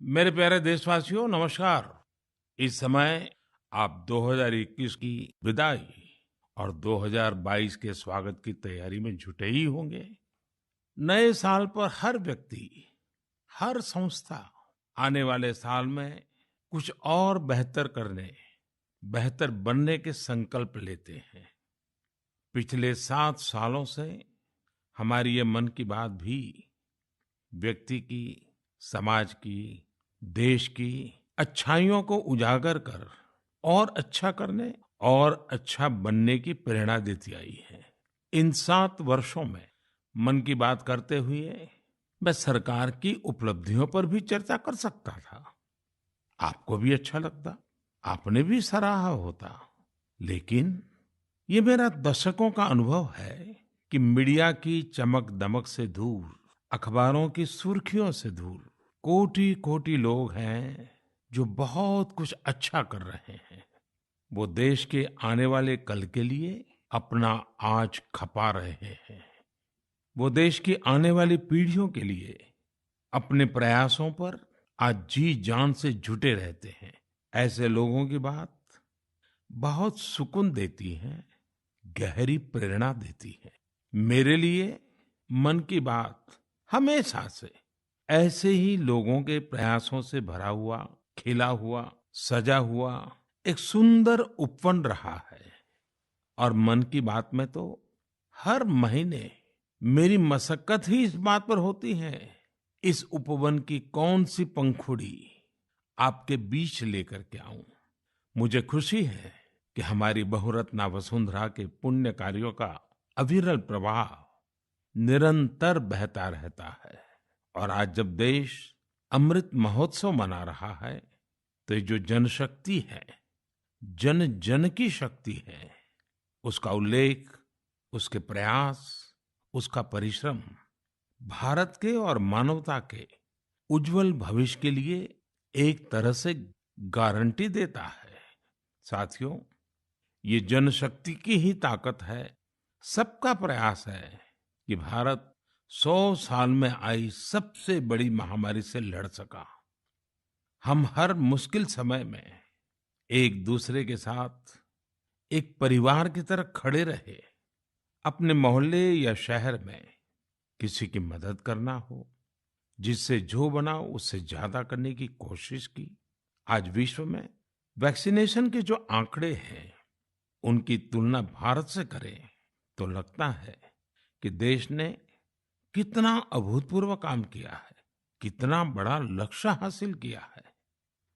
मेरे प्यारे देशवासियों, नमस्कार। इस समय आप 2021 की विदाई और 2022 के स्वागत की तैयारी में जुटे ही होंगे। नए साल पर हर व्यक्ति, हर संस्था आने वाले साल में कुछ और बेहतर करने, बेहतर बनने के संकल्प लेते हैं। पिछले 7 सालों से हमारी ये मन की बात भी व्यक्ति की, समाज की, देश की अच्छाइयों को उजागर कर और अच्छा करने और अच्छा बनने की प्रेरणा देती आई है। इन 7 वर्षों में मन की बात करते हुए मैं सरकार की उपलब्धियों पर भी चर्चा कर सकता था। आपको भी अच्छा लगता, आपने भी सराहा होता। लेकिन ये मेरा दशकों का अनुभव है कि मीडिया की चमक दमक से दूर, अखबारों की सुर्खियों से दूर कोटि कोटि लोग हैं जो बहुत कुछ अच्छा कर रहे हैं। वो देश के आने वाले कल के लिए अपना आज खपा रहे हैं। वो देश की आने वाली पीढ़ियों के लिए अपने प्रयासों पर आज जी जान से जुटे रहते हैं। ऐसे लोगों की बात बहुत सुकून देती है, गहरी प्रेरणा देती है। मेरे लिए मन की बात हमेशा से ऐसे ही लोगों के प्रयासों से भरा हुआ, खिला हुआ, सजा हुआ एक सुंदर उपवन रहा है। और मन की बात में तो हर महीने मेरी मशक्कत ही इस बात पर होती है, इस उपवन की कौन सी पंखुड़ी आपके बीच लेकर के आऊं। मुझे खुशी है कि हमारी बहुरत्ना वसुंधरा के पुण्य कार्यों का अविरल प्रवाह निरंतर बहता रहता है। और आज जब देश अमृत महोत्सव मना रहा है, तो ये जो जनशक्ति है, जन जन की शक्ति है, उसका उल्लेख, उसके प्रयास, उसका परिश्रम भारत के और मानवता के उज्जवल भविष्य के लिए एक तरह से गारंटी देता है। साथियों, ये जनशक्ति की ही ताकत है, सबका प्रयास है कि भारत 100 साल में आई सबसे बड़ी महामारी से लड़ सका। हम हर मुश्किल समय में एक दूसरे के साथ एक परिवार की तरह खड़े रहे। अपने मोहल्ले या शहर में किसी की मदद करना हो, जिससे जो बना उससे ज्यादा करने की कोशिश की। आज विश्व में वैक्सीनेशन के जो आंकड़े हैं, उनकी तुलना भारत से करें तो लगता है कि देश ने कितना अभूतपूर्व काम किया है, कितना बड़ा लक्ष्य हासिल किया है।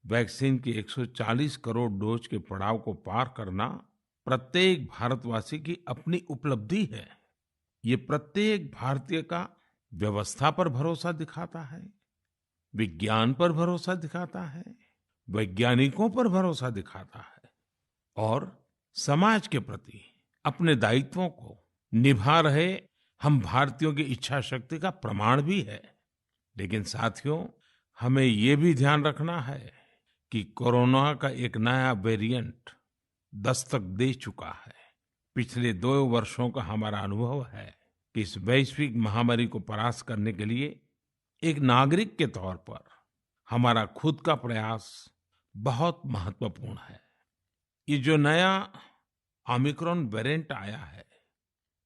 वैक्सीन की 140 करोड़ डोज के पड़ाव को पार करना प्रत्येक भारतवासी की अपनी उपलब्धि है। ये प्रत्येक भारतीय का व्यवस्था पर भरोसा दिखाता है, विज्ञान पर भरोसा दिखाता है, वैज्ञानिकों पर भरोसा दिखाता है और समाज के प्रति अपने दायित्वों को निभा रहे हम भारतीयों की इच्छा शक्ति का प्रमाण भी है। लेकिन साथियों, हमें ये भी ध्यान रखना है कि कोरोना का एक नया वेरिएंट दस्तक दे चुका है। पिछले 2 वर्षों का हमारा अनुभव है कि इस वैश्विक महामारी को परास्त करने के लिए एक नागरिक के तौर पर हमारा खुद का प्रयास बहुत महत्वपूर्ण है। ये जो नया ओमिक्रॉन वेरिएंट आया है,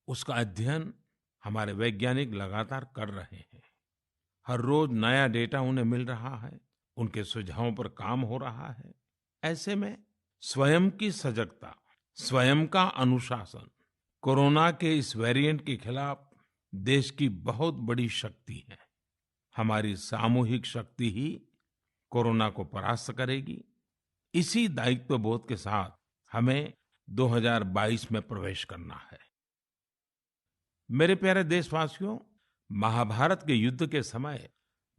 उसका अध्ययन हमारे वैज्ञानिक लगातार कर रहे हैं। हर रोज नया डेटा उन्हें मिल रहा है, उनके सुझावों पर काम हो रहा है। ऐसे में स्वयं की सजगता, स्वयं का अनुशासन कोरोना के इस वेरिएंट के खिलाफ देश की बहुत बड़ी शक्ति है। हमारी सामूहिक शक्ति ही कोरोना को परास्त करेगी। इसी दायित्व बोध के साथ हमें 2022 में प्रवेश करना है। मेरे प्यारे देशवासियों, महाभारत के युद्ध के समय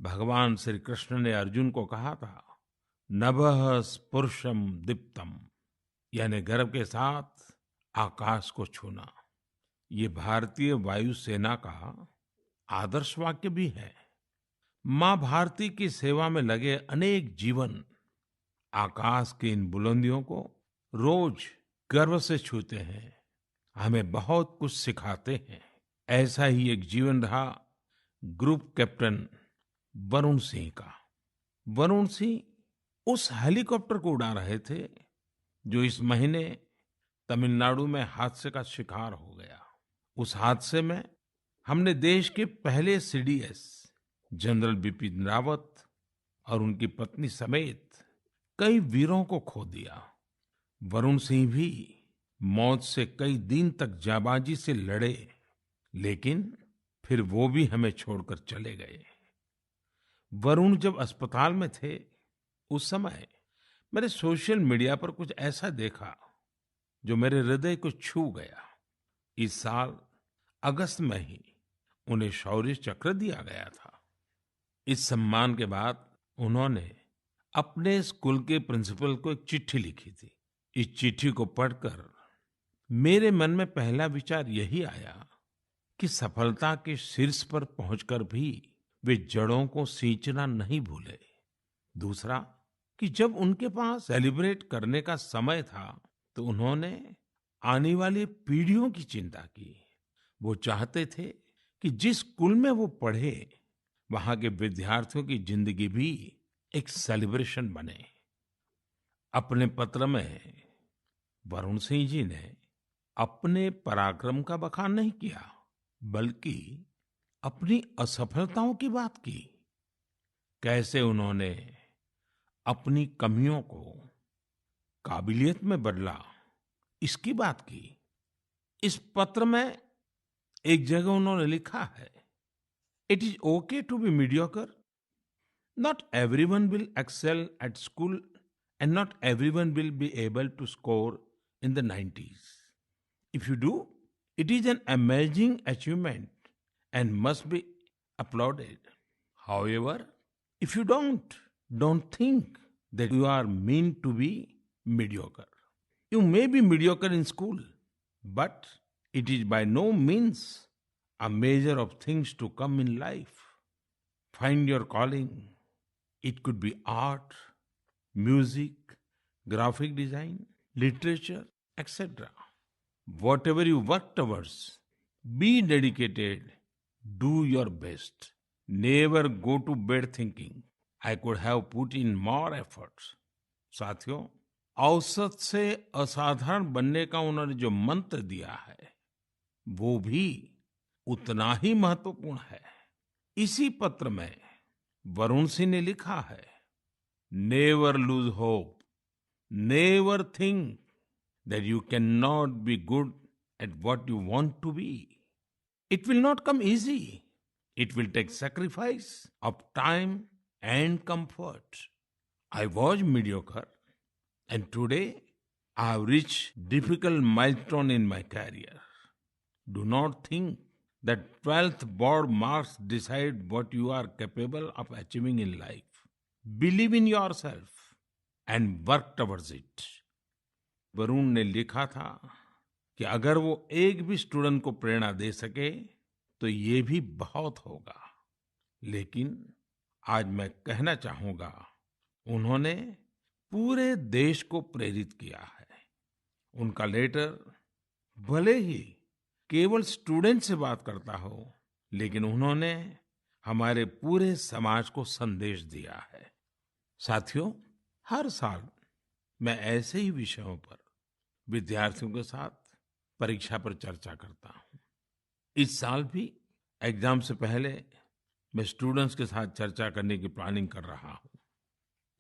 भगवान श्री कृष्ण ने अर्जुन को कहा था, नभः स्पृशम दीप्तम, यानी गर्व के साथ आकाश को छूना। ये भारतीय वायुसेना का आदर्श वाक्य भी है। माँ भारती की सेवा में लगे अनेक जीवन आकाश की इन बुलंदियों को रोज गर्व से छूते हैं, हमें बहुत कुछ सिखाते हैं। ऐसा ही एक जीवन रहा ग्रुप कैप्टन वरुण सिंह का। वरुण सिंह उस हेलीकॉप्टर को उड़ा रहे थे जो इस महीने तमिलनाडु में हादसे का शिकार हो गया। उस हादसे में हमने देश के पहले सीडीएस जनरल बिपिन रावत और उनकी पत्नी समेत कई वीरों को खो दिया। वरुण सिंह भी मौत से कई दिन तक जाबाजी से लड़े, लेकिन फिर वो भी हमें छोड़कर चले गए। वरुण जब अस्पताल में थे, उस समय मैंने सोशल मीडिया पर कुछ ऐसा देखा जो मेरे हृदय को छू गया। इस साल अगस्त में ही उन्हें शौर्य चक्र दिया गया था। इस सम्मान के बाद उन्होंने अपने स्कूल के प्रिंसिपल को एक चिट्ठी लिखी थी। इस चिट्ठी को पढ़कर मेरे मन में पहला विचार यही आया कि सफलता के शीर्ष पर पहुंचकर भी वे जड़ों को सींचना नहीं भूले। दूसरा कि जब उनके पास सेलिब्रेट करने का समय था तो उन्होंने आने वाली पीढ़ियों की चिंता की। वो चाहते थे कि जिस स्कूल में वो पढ़े वहां के विद्यार्थियों की जिंदगी भी एक सेलिब्रेशन बने। अपने पत्र में वरुण सिंह जी ने अपने पराक्रम का बखान नहीं किया, बल्कि अपनी असफलताओं की बात की। कैसे उन्होंने अपनी कमियों को काबिलियत में बदला, इसकी बात की। इस पत्र में एक जगह उन्होंने लिखा है, it is okay to be mediocre, not everyone will excel at school and not everyone will be able to score in the 90s. If you do, it is an amazing achievement and must be applauded. However, if you don't think that you are meant to be mediocre. You may be mediocre in school, but it is by no means a measure of things to come in life. Find your calling. It could be art, music, graphic design, literature, etc. Whatever you work towards, be dedicated, do your best. Never go to bed thinking, I could have put in more efforts. साथियों, औसत से असाधारण बनने का उन्होंने जो मंत्र दिया है, वो भी उतना ही महत्वपूर्ण है। इसी पत्र में वरुण सिंह ने लिखा है, never lose hope, never think that you cannot be good at what you want to be. It will not come easy. It will take sacrifice of time and comfort. I was mediocre and today I have reached difficult milestone in my career. Do not think that 12th board marks decide what you are capable of achieving in life. Believe in yourself and work towards it. Varun ने लिखा था कि अगर वो एक भी student को प्रेरणा दे सके तो ये भी बहुत होगा। लेकिन आज मैं कहना चाहूंगा, उन्होंने पूरे देश को प्रेरित किया है। उनका लेटर भले ही केवल स्टूडेंट से बात करता हो, लेकिन उन्होंने हमारे पूरे समाज को संदेश दिया है। साथियों, हर साल मैं ऐसे ही विषयों पर विद्यार्थियों के साथ परीक्षा पर चर्चा करता हूं। इस साल भी एग्जाम से पहले मैं स्टूडेंट्स के साथ चर्चा करने की प्लानिंग कर रहा हूं।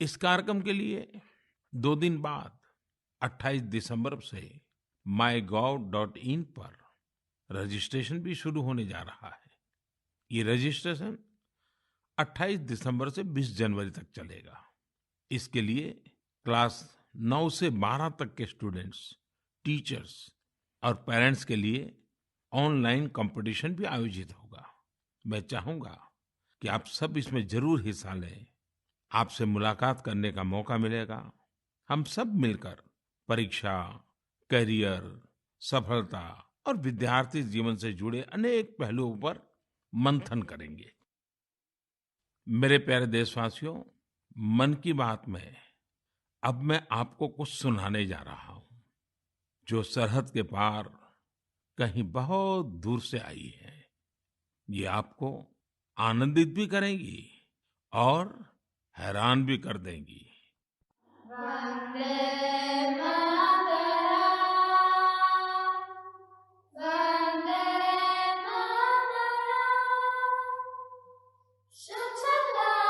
इस कार्यक्रम के लिए 2 दिन बाद 28 दिसंबर से mygov.in पर रजिस्ट्रेशन भी शुरू होने जा रहा है। ये रजिस्ट्रेशन 28 दिसंबर से 20 जनवरी तक चलेगा। इसके लिए क्लास 9 से 12 तक के स्टूडेंट्स, टीचर्स और पेरेंट्स के लिए ऑनलाइन कंपटीशन भी आयोजित होगा। मैं चाहूंगा कि आप सब इसमें जरूर हिस्सा लें। आपसे मुलाकात करने का मौका मिलेगा। हम सब मिलकर परीक्षा, करियर, सफलता और विद्यार्थी जीवन से जुड़े अनेक पहलुओं पर मंथन करेंगे। मेरे प्यारे देशवासियों, मन की बात में अब मैं आपको कुछ सुनाने जा रहा हूं जो सरहद के पार कहीं बहुत दूर से आई है। ये आपको आनंदित भी करेंगी और हैरान भी कर देंगी। वन्दे मातरम्, वन्दे मातरम्, सुजलां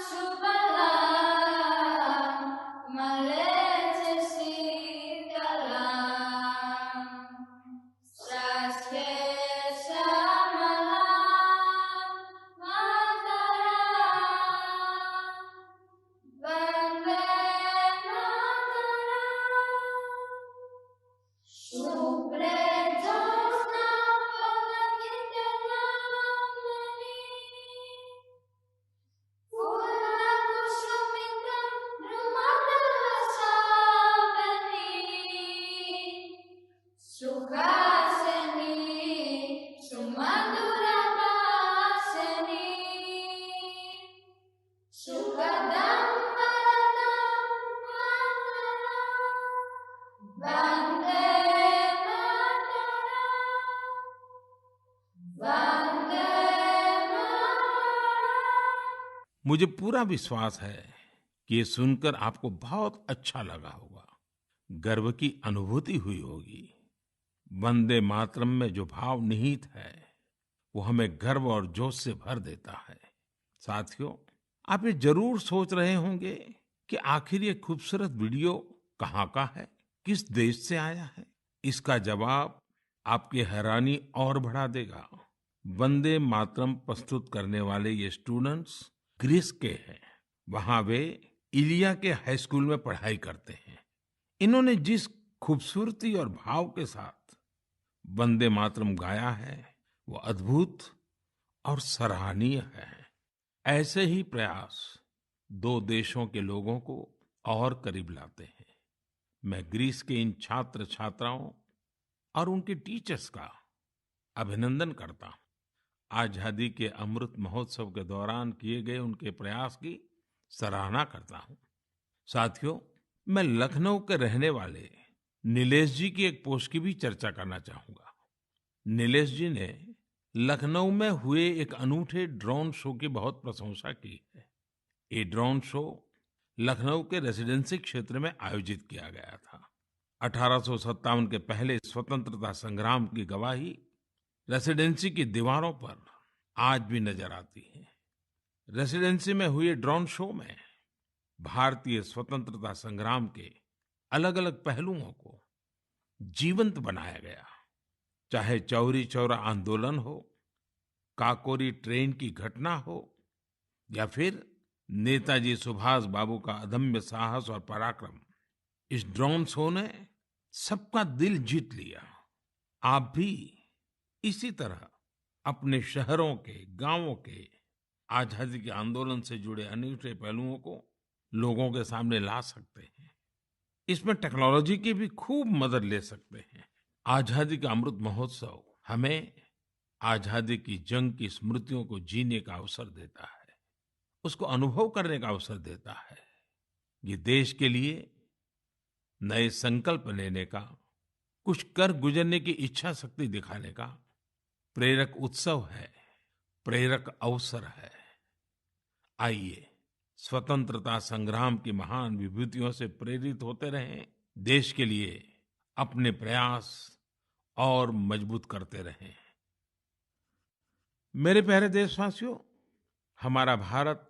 सुफलां मलयजशीतलाम्, स्वस्ति श्यामलां मातरम्, वन्दे मातरम्, शुभ्रे ज्योत्स्ना फलकितयामिनी, फूलकुसुमितं द्रुमदलशोभिनी, सुहासिनी सुमधुरभाषिणी, सुखदं वरदं मातरम्, वन्दे मातरम्, वन्दे मातरम्। मुझे पूरा विश्वास है कि ये सुनकर आपको बहुत अच्छा लगा होगा, गर्व की अनुभूति हुई होगी। वंदे मातरम में जो भाव निहित है, वो हमें गर्व और जोश से भर देता है। साथियों, आप ये जरूर सोच रहे होंगे कि आखिर ये खूबसूरत वीडियो कहाँ का है, किस देश से आया है। इसका जवाब आपकी हैरानी और बढ़ा देगा। वंदे मातरम प्रस्तुत करने वाले ये स्टूडेंट्स ग्रीस के हैं। वहां वे इलिया के हाई स्कूल में पढ़ाई करते हैं। इन्होंने जिस खूबसूरती और भाव के साथ वंदे मातरम गाया है, वो अद्भुत और सराहनीय है। ऐसे ही प्रयास दो देशों के लोगों को और करीब लाते हैं। मैं ग्रीस के इन छात्र छात्राओं और उनके टीचर्स का अभिनंदन करता हूँ। आजादी के अमृत महोत्सव के दौरान किए गए उनके प्रयास की सराहना करता हूँ। साथियों, मैं लखनऊ के रहने वाले नीलेश जी की एक पोस्ट की भी चर्चा करना चाहूंगा। नीलेश जी ने लखनऊ में हुए एक अनूठे ड्रोन शो की बहुत प्रशंसा की है। ये ड्रोन शो लखनऊ के रेसिडेंसी क्षेत्र में आयोजित किया गया था। 1857 के पहले स्वतंत्रता संग्राम की गवाही रेसिडेंसी की दीवारों पर आज भी नजर आती है। रेसिडेंसी में हुए ड्रोन शो में भारतीय स्वतंत्रता संग्राम के अलग अलग पहलुओं को जीवंत बनाया गया। चाहे चौरी चौरा आंदोलन हो, काकोरी ट्रेन की घटना हो, या फिर नेताजी सुभाष बाबू का अदम्य साहस और पराक्रम, इस ड्रोन शो ने सबका दिल जीत लिया। आप भी इसी तरह अपने शहरों के, गांवों के आजादी के आंदोलन से जुड़े अनूठे पहलुओं को लोगों के सामने ला सकते हैं। इसमें टेक्नोलॉजी की भी खूब मदद ले सकते हैं। आजादी का अमृत महोत्सव हमें आजादी की जंग की स्मृतियों को जीने का अवसर देता है, उसको अनुभव करने का अवसर देता है। ये देश के लिए नए संकल्प लेने का, कुछ कर गुजरने की इच्छा शक्ति दिखाने का प्रेरक उत्सव है, प्रेरक अवसर है। आइए स्वतंत्रता संग्राम की महान विभूतियों से प्रेरित होते रहें, देश के लिए अपने प्रयास और मजबूत करते रहें। मेरे प्यारे देशवासियों, हमारा भारत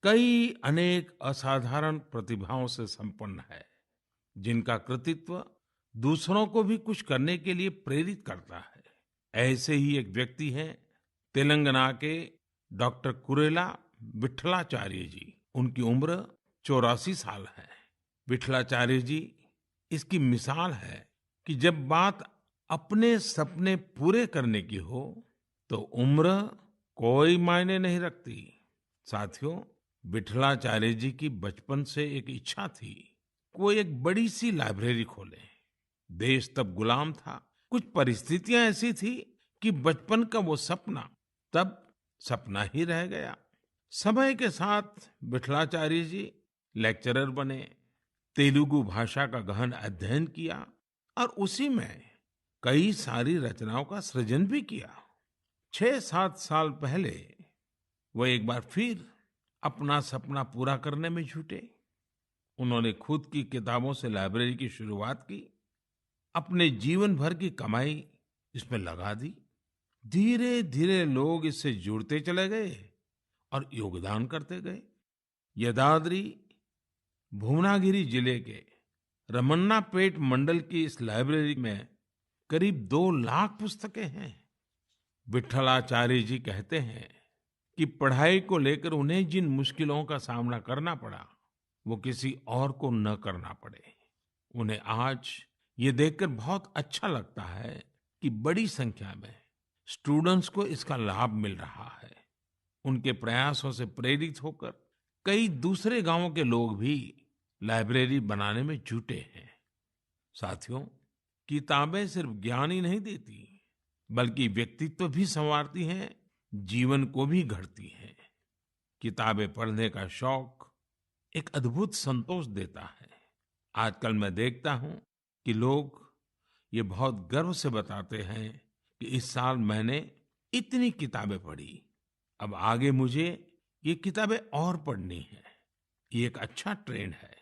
कई अनेक असाधारण प्रतिभाओं से संपन्न है, जिनका कृतित्व दूसरों को भी कुछ करने के लिए प्रेरित करता है। ऐसे ही एक व्यक्ति हैं तेलंगाना के डॉक्टर कुरेला विट्ठलाचार्य जी। उनकी उम्र 84 साल है। विट्ठलाचार्य जी इसकी मिसाल है कि जब बात अपने सपने पूरे करने की हो तो उम्र कोई मायने नहीं रखती। साथियों, विट्ठलाचार्य जी की बचपन से एक इच्छा थी, वो एक बड़ी सी लाइब्रेरी खोले। देश तब गुलाम था, कुछ परिस्थितियां ऐसी थी कि बचपन का वो सपना तब सपना ही रह गया। समय के साथ विट्ठलाचार्य जी लेक्चरर बने, तेलुगु भाषा का गहन अध्ययन किया और उसी में कई सारी रचनाओं का सृजन भी किया। 6-7 साल पहले वो एक बार फिर अपना सपना पूरा करने में जुटे। उन्होंने खुद की किताबों से लाइब्रेरी की शुरुआत की, अपने जीवन भर की कमाई इसमें लगा दी। धीरे धीरे लोग इससे जुड़ते चले गए और योगदान करते गए। यदाद्री भुवनागिरी जिले के रमन्नापेट मंडल की इस लाइब्रेरी में करीब 2 लाख पुस्तकें हैं। विट्ठलाचार्य जी कहते हैं कि पढ़ाई को लेकर उन्हें जिन मुश्किलों का सामना करना पड़ा, वो किसी और को न करना पड़े। उन्हें आज ये देखकर बहुत अच्छा लगता है कि बड़ी संख्या में स्टूडेंट्स को इसका लाभ मिल रहा है। उनके प्रयासों से प्रेरित होकर कई दूसरे गांवों के लोग भी लाइब्रेरी बनाने में जुटे हैं। साथियों, किताबें सिर्फ ज्ञान ही नहीं देती, बल्कि व्यक्तित्व भी संवारती हैं, जीवन को भी गढ़ती हैं। किताबें पढ़ने का शौक एक अद्भुत संतोष देता है। आजकल मैं देखता हूं कि लोग ये बहुत गर्व से बताते हैं कि इस साल मैंने इतनी किताबें पढ़ी, अब आगे मुझे ये किताबें और पढ़नी है। ये एक अच्छा ट्रेंड है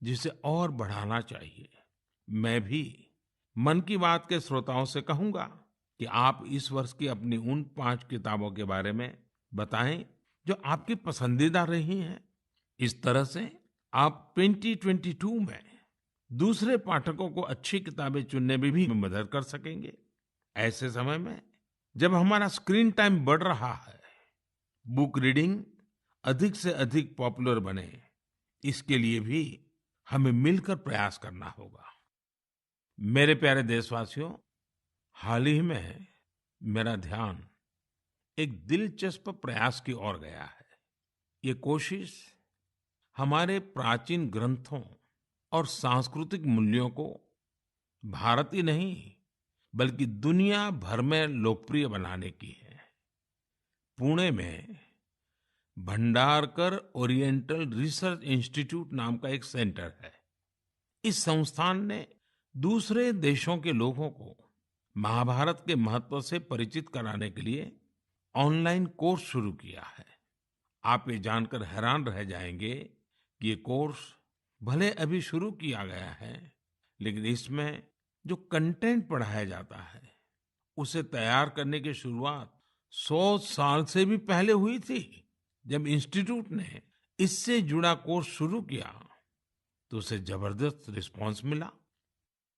जिसे और बढ़ाना चाहिए। मैं भी मन की बात के श्रोताओं से कहूंगा कि आप इस वर्ष की अपनी उन 5 किताबों के बारे में बताएं जो आपकी पसंदीदा रही हैं। इस तरह से आप 2022 में दूसरे पाठकों को अच्छी किताबें चुनने में भी मदद कर सकेंगे। ऐसे समय में जब हमारा स्क्रीन टाइम बढ़ रहा है, बुक रीडिंग अधिक से अधिक पॉपुलर बने, इसके लिए भी हमें मिलकर प्रयास करना होगा। मेरे प्यारे देशवासियों, हाल ही में मेरा ध्यान एक दिलचस्प प्रयास की ओर गया है। ये कोशिश हमारे प्राचीन ग्रंथों और सांस्कृतिक मूल्यों को भारत ही नहीं बल्कि दुनिया भर में लोकप्रिय बनाने की है। पुणे में भंडारकर ओरिएंटल रिसर्च इंस्टीट्यूट नाम का एक सेंटर है। इस संस्थान ने दूसरे देशों के लोगों को महाभारत के महत्व से परिचित कराने के लिए ऑनलाइन कोर्स शुरू किया है। आप ये जानकर हैरान रह जाएंगे कि ये कोर्स भले अभी शुरू किया गया है, लेकिन इसमें जो कंटेंट पढ़ाया जाता है उसे तैयार करने की शुरुआत 100 साल से भी पहले हुई थी। जब इंस्टीट्यूट ने इससे जुड़ा कोर्स शुरू किया तो उसे जबरदस्त रिस्पांस मिला।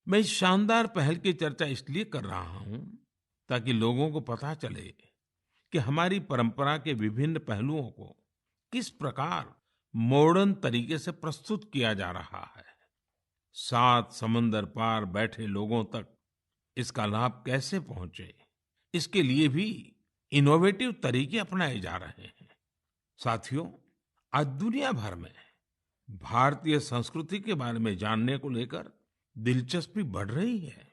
मैं इस शानदार पहल की चर्चा इसलिए कर रहा हूं ताकि लोगों को पता चले कि हमारी परंपरा के विभिन्न पहलुओं को किस प्रकार मॉडर्न तरीके से प्रस्तुत किया जा रहा है। 7 समंदर पार बैठे लोगों तक इसका लाभ कैसे पहुंचे, इसके लिए भी इनोवेटिव तरीके अपनाए जा रहे हैं। साथियों, आज दुनिया भर में भारतीय संस्कृति के बारे में जानने को लेकर दिलचस्पी बढ़ रही है।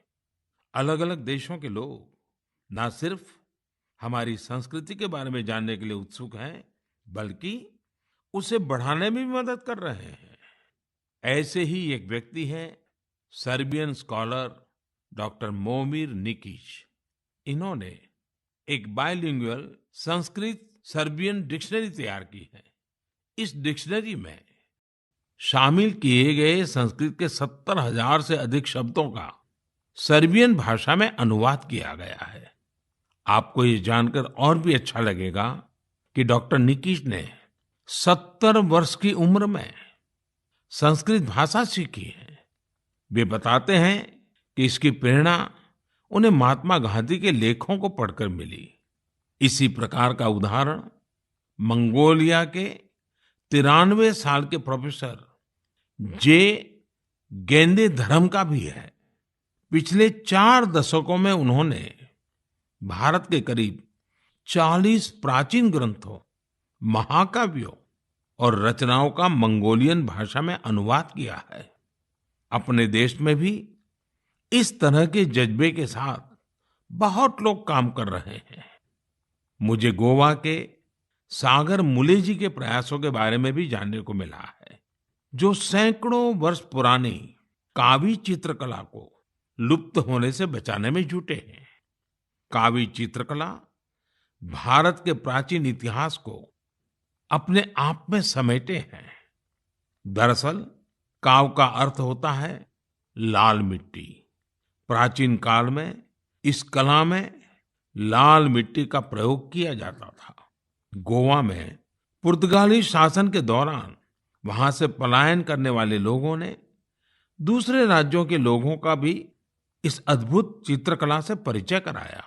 अलग अलग देशों के लोग ना सिर्फ हमारी संस्कृति के बारे में जानने के लिए उत्सुक हैं, बल्कि उसे बढ़ाने में भी मदद कर रहे हैं। ऐसे ही एक व्यक्ति हैं सर्बियन स्कॉलर डॉक्टर मोमिर निकिच। इन्होंने एक बाइलिंगुअल संस्कृत सर्बियन डिक्शनरी तैयार की है। इस डिक्शनरी में शामिल किए गए संस्कृत के 70,000 से अधिक शब्दों का सर्बियन भाषा में अनुवाद किया गया है। आपको ये जानकर और भी अच्छा लगेगा कि डॉक्टर निकिच ने 70 वर्ष की उम्र में संस्कृत भाषा सीखी है। वे बताते हैं कि इसकी प्रेरणा उन्हें महात्मा गांधी के लेखों को पढ़कर मिली। इसी प्रकार का उदाहरण मंगोलिया के 93 साल के प्रोफेसर जे गेंदेधरम का भी है। पिछले 4 दशकों में उन्होंने भारत के करीब 40 प्राचीन ग्रंथों, महाकाव्यों और रचनाओं का मंगोलियन भाषा में अनुवाद किया है। अपने देश में भी इस तरह के जज्बे के साथ बहुत लोग काम कर रहे हैं। मुझे गोवा के सागर मुले जी के प्रयासों के बारे में भी जानने को मिला है, जो सैकड़ों वर्ष पुरानी कावी चित्रकला को लुप्त होने से बचाने में जुटे हैं। कावी चित्रकला भारत के प्राचीन इतिहास को अपने आप में समेटे हैं। दरअसल काव का अर्थ होता है लाल मिट्टी। प्राचीन काल में इस कला में लाल मिट्टी का प्रयोग किया जाता था। गोवा में पुर्तगाली शासन के दौरान वहां से पलायन करने वाले लोगों ने दूसरे राज्यों के लोगों का भी इस अद्भुत चित्रकला से परिचय कराया।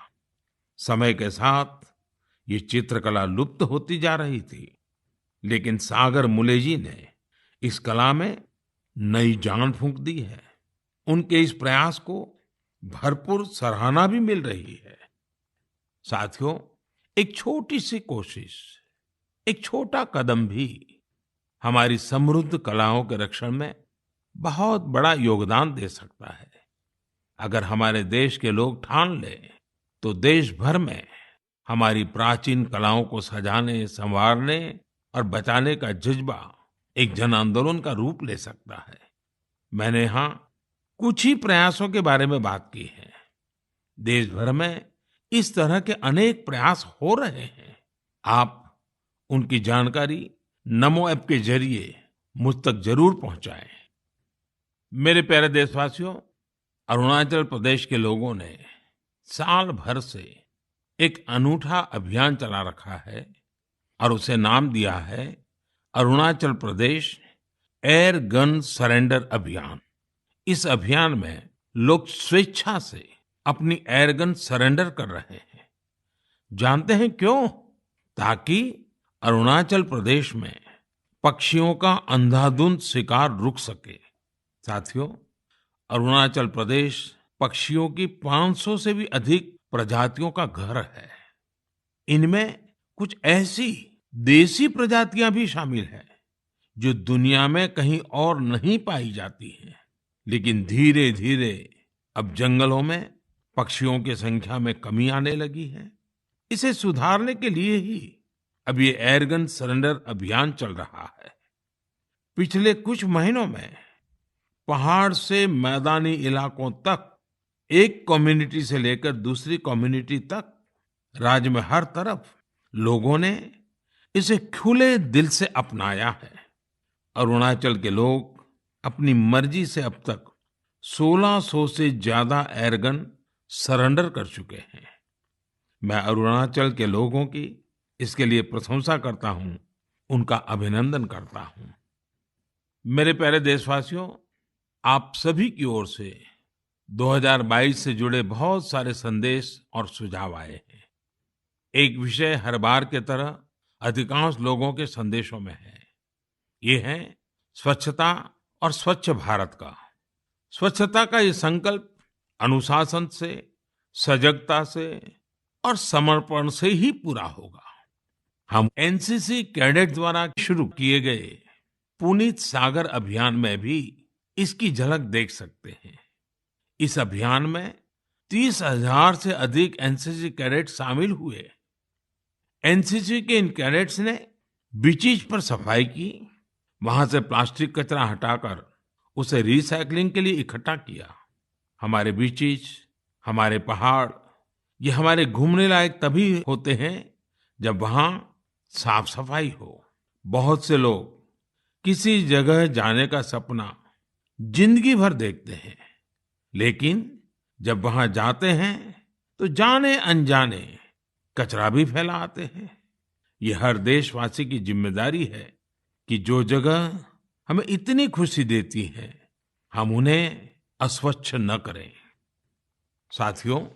समय के साथ ये चित्रकला लुप्त होती जा रही थी, लेकिन सागर मुले जी ने इस कला में नई जान फूंक दी है। उनके इस प्रयास को भरपूर सराहना भी मिल रही है। साथियों, एक छोटी सी कोशिश, एक छोटा कदम भी हमारी समृद्ध कलाओं के रक्षण में बहुत बड़ा योगदान दे सकता है। अगर हमारे देश के लोग ठान लें तो देश भर में हमारी प्राचीन कलाओं को सजाने, संवारने और बचाने का जज्बा एक जन आंदोलन का रूप ले सकता है। मैंने यहाँ कुछ ही प्रयासों के बारे में बात की है। देश भर में इस तरह के अनेक प्रयास हो रहे हैं। आप उनकी जानकारी नमो ऐप के जरिए मुझ तक जरूर पहुंचाएं। मेरे प्यारे देशवासियों, अरुणाचल प्रदेश के लोगों ने साल भर से एक अनूठा अभियान चला रखा है और उसे नाम दिया है Arunachal Pradesh air gun surrender अभियान। इस अभियान में लोग स्वेच्छा से अपनी एयर गन सरेंडर कर रहे हैं। जानते हैं क्यों? ताकि अरुणाचल प्रदेश में पक्षियों का अंधाधुंध शिकार रुक सके। साथियों, अरुणाचल प्रदेश पक्षियों की 500 से भी अधिक प्रजातियों का घर है। इनमें कुछ ऐसी देसी प्रजातियां भी शामिल हैं जो दुनिया में कहीं और नहीं पाई जाती हैं। लेकिन धीरे धीरे अब जंगलों में पक्षियों की संख्या में कमी आने लगी है। इसे सुधारने के लिए ही अब ये एयरगन सरेंडर अभियान चल रहा है। पिछले कुछ महीनों में पहाड़ से मैदानी इलाकों तक, एक कम्युनिटी से लेकर दूसरी कम्युनिटी तक, राज्य में हर तरफ लोगों ने इसे खुले दिल से अपनाया है। अरुणाचल के लोग अपनी मर्जी से अब तक 1600 से ज्यादा एयरगन सरेंडर कर चुके हैं। मैं अरुणाचल के लोगों की इसके लिए प्रशंसा करता हूं, उनका अभिनंदन करता हूं। मेरे प्यारे देशवासियों, आप सभी की ओर से 2022 से जुड़े बहुत सारे संदेश और सुझाव आए हैं। एक विषय हर बार की तरह अधिकांश लोगों के संदेशों में है। ये है स्वच्छता और स्वच्छ भारत का। स्वच्छता का ये संकल्प अनुशासन से, सजगता से और समर्पण से ही पूरा होगा। हम एनसीसी कैडेट द्वारा शुरू किए गए पुनीत सागर अभियान में भी इसकी झलक देख सकते हैं। इस अभियान में 30,000 से अधिक एनसीसी कैडेट शामिल हुए। एनसीसी के इन कैडेट्स ने बीचेस पर सफाई की, वहां से प्लास्टिक कचरा हटाकर उसे रिसाइकलिंग के लिए इकट्ठा किया। हमारे बीचेस, हमारे पहाड़, ये हमारे घूमने लायक तभी होते हैं जब वहां साफ सफाई हो। बहुत से लोग किसी जगह जाने का सपना जिंदगी भर देखते हैं, लेकिन जब वहां जाते हैं तो जाने अनजाने कचरा भी फैला आते हैं। ये हर देशवासी की जिम्मेदारी है कि जो जगह हमें इतनी खुशी देती है, हम उन्हें अस्वच्छ न करें। साथियों,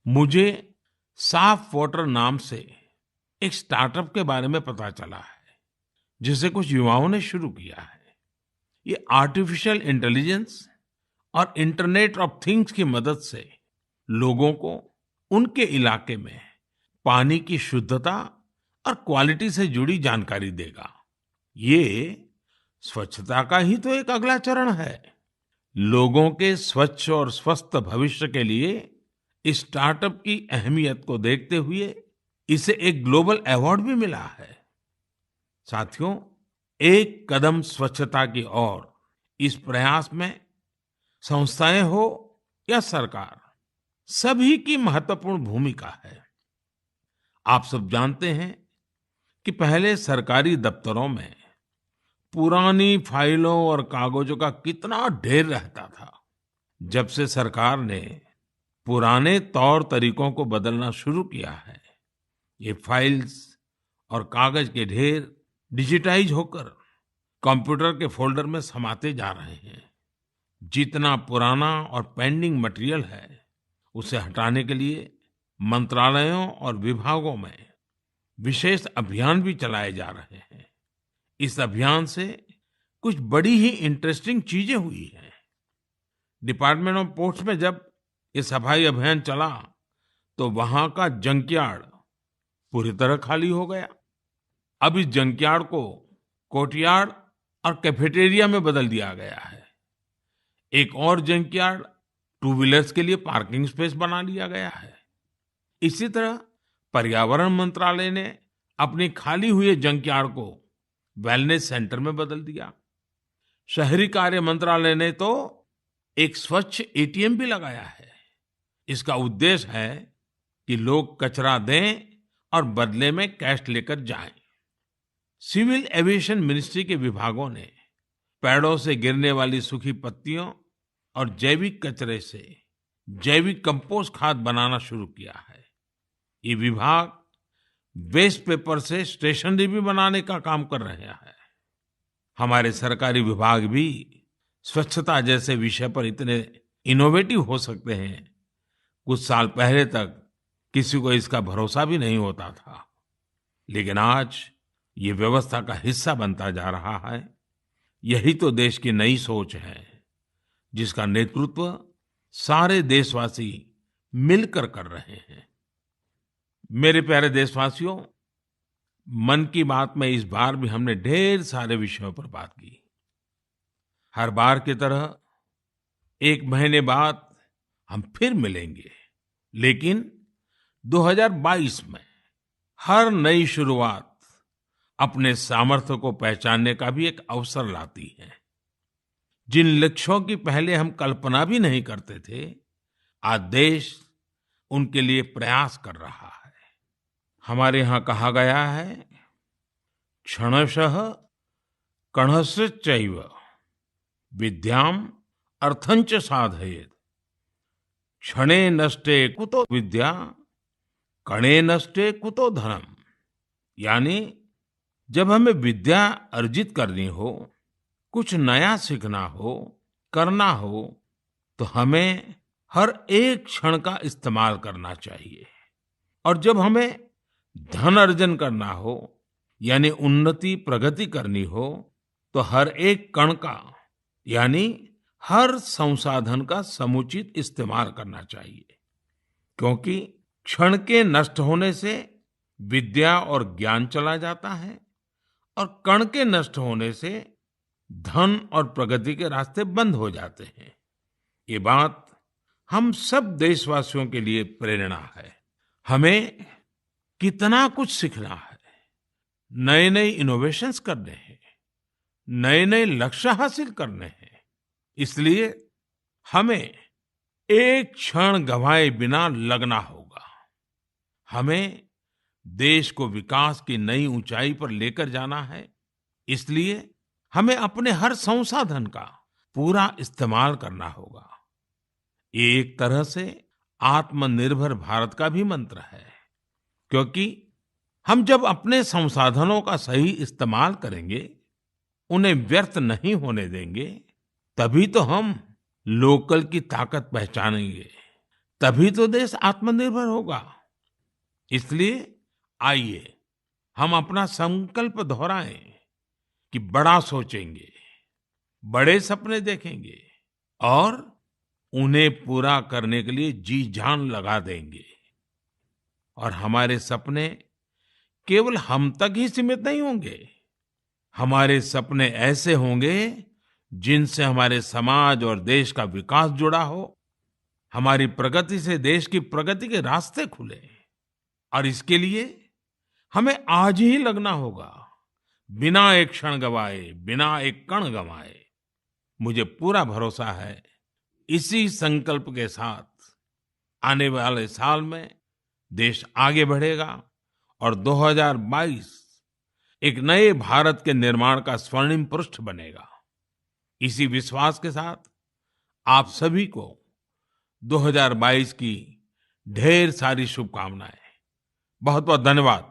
मुझे साफ वाटर नाम से एक स्टार्टअप के बारे में पता चला है, जिसे कुछ युवाओं ने शुरू किया है। ये आर्टिफिशियल इंटेलिजेंस और इंटरनेट ऑफ थिंग्स की मदद से लोगों को उनके इलाके में पानी की शुद्धता और क्वालिटी से जुड़ी जानकारी देगा। ये स्वच्छता का ही तो एक अगला चरण है। लोगों के स्वच्छ और स्वस्थ भविष्य के लिए इस स्टार्टअप की अहमियत को देखते हुए इसे एक ग्लोबल अवार्ड भी मिला है। साथियों, एक कदम स्वच्छता की ओर, इस प्रयास में संस्थाएं हो या सरकार, सभी की महत्वपूर्ण भूमिका है। आप सब जानते हैं कि पहले सरकारी दफ्तरों में पुरानी फाइलों और कागजों का कितना ढेर रहता था। जब से सरकार ने पुराने तौर तरीकों को बदलना शुरू किया है, ये फाइल्स और कागज के ढेर डिजिटाइज होकर कंप्यूटर के फोल्डर में समाते जा रहे हैं। जितना पुराना और पेंडिंग मटेरियल है, उसे हटाने के लिए मंत्रालयों और विभागों में विशेष अभियान भी चलाए जा रहे हैं। इस अभियान से कुछ बड़ी ही इंटरेस्टिंग चीजें हुई हैं। डिपार्टमेंट ऑफ पोस्ट में जब ये सफाई अभियान चला, तो वहां का जंकयार्ड पूरी तरह खाली हो गया। अब इस जंकयार्ड को कोर्टयार्ड और कैफेटेरिया में बदल दिया गया है। एक और जंकयार्ड टू व्हीलर्स के लिए पार्किंग स्पेस बना लिया गया है। इसी तरह पर्यावरण मंत्रालय ने अपनी खाली हुए जंकयार्ड को वेलनेस सेंटर में बदल दिया। शहरी कार्य मंत्रालय ने तो एक स्वच्छ एटीएम भी लगाया है। इसका उद्देश्य है कि लोग कचरा दें और बदले में कैश लेकर जाएं। सिविल एविएशन मिनिस्ट्री के विभागों ने पेड़ों से गिरने वाली सूखी पत्तियों और जैविक कचरे से जैविक कंपोस्ट खाद बनाना शुरू किया है। ये विभाग वेस्ट पेपर से स्टेशनरी भी बनाने का काम कर रहे हैं। हमारे सरकारी विभाग भी स्वच्छता जैसे विषय पर इतने इनोवेटिव हो सकते हैं। कुछ साल पहले तक किसी को इसका भरोसा भी नहीं होता था, लेकिन आज ये व्यवस्था का हिस्सा बनता जा रहा है। यही तो देश की नई सोच है, जिसका नेतृत्व सारे देशवासी मिलकर कर रहे हैं। मेरे प्यारे देशवासियों, मन की बात में इस बार भी हमने ढेर सारे विषयों पर बात की। हर बार की तरह 1 महीने बाद हम फिर मिलेंगे, लेकिन 2022 में हर नई शुरुआत अपने सामर्थ्य को पहचानने का भी एक अवसर लाती है। जिन लक्ष्यों की पहले हम कल्पना भी नहीं करते थे, आज देश उनके लिए प्रयास कर रहा है। हमारे यहाँ कहा गया है, क्षणशः कणशश्चैव विद्याम अर्थंच साधयेत्। क्षणे नष्टे कुतो विद्या, कणे नष्टे कुतो धनम। यानी जब हमें विद्या अर्जित करनी हो, कुछ नया सीखना हो, करना हो, तो हमें हर एक क्षण का इस्तेमाल करना चाहिए। और जब हमें धन अर्जन करना हो, यानी उन्नति प्रगति करनी हो, तो हर एक कण का यानी हर संसाधन का समुचित इस्तेमाल करना चाहिए। क्योंकि क्षण के नष्ट होने से विद्या और ज्ञान चला जाता है, और कण के नष्ट होने से धन और प्रगति के रास्ते बंद हो जाते हैं। ये बात हम सब देशवासियों के लिए प्रेरणा है। हमें कितना कुछ सीखना है, नए नए इनोवेशंस करने हैं, नए नए लक्ष्य हासिल करने हैं। इसलिए हमें एक क्षण गंवाए बिना लगना होगा। हमें देश को विकास की नई ऊंचाई पर लेकर जाना है। इसलिए हमें अपने हर संसाधन का पूरा इस्तेमाल करना होगा। ये एक तरह से आत्मनिर्भर भारत का भी मंत्र है, क्योंकि हम जब अपने संसाधनों का सही इस्तेमाल करेंगे, उन्हें व्यर्थ नहीं होने देंगे, तभी तो हम लोकल की ताकत पहचानेंगे, तभी तो देश आत्मनिर्भर होगा। इसलिए आइए हम अपना संकल्प दोहराएं कि बड़ा सोचेंगे, बड़े सपने देखेंगे और उन्हें पूरा करने के लिए जी जान लगा देंगे। और हमारे सपने केवल हम तक ही सीमित नहीं होंगे। हमारे सपने ऐसे होंगे जिनसे हमारे समाज और देश का विकास जुड़ा हो, हमारी प्रगति से देश की प्रगति के रास्ते खुले। और इसके लिए हमें आज ही लगना होगा, बिना एक क्षण गवाए, बिना एक कण गवाए। मुझे पूरा भरोसा है, इसी संकल्प के साथ आने वाले साल में देश आगे बढ़ेगा और 2022 एक नए भारत के निर्माण का स्वर्णिम पृष्ठ बनेगा। इसी विश्वास के साथ आप सभी को 2022 की ढेर सारी शुभकामनाएं। बहुत बहुत धन्यवाद।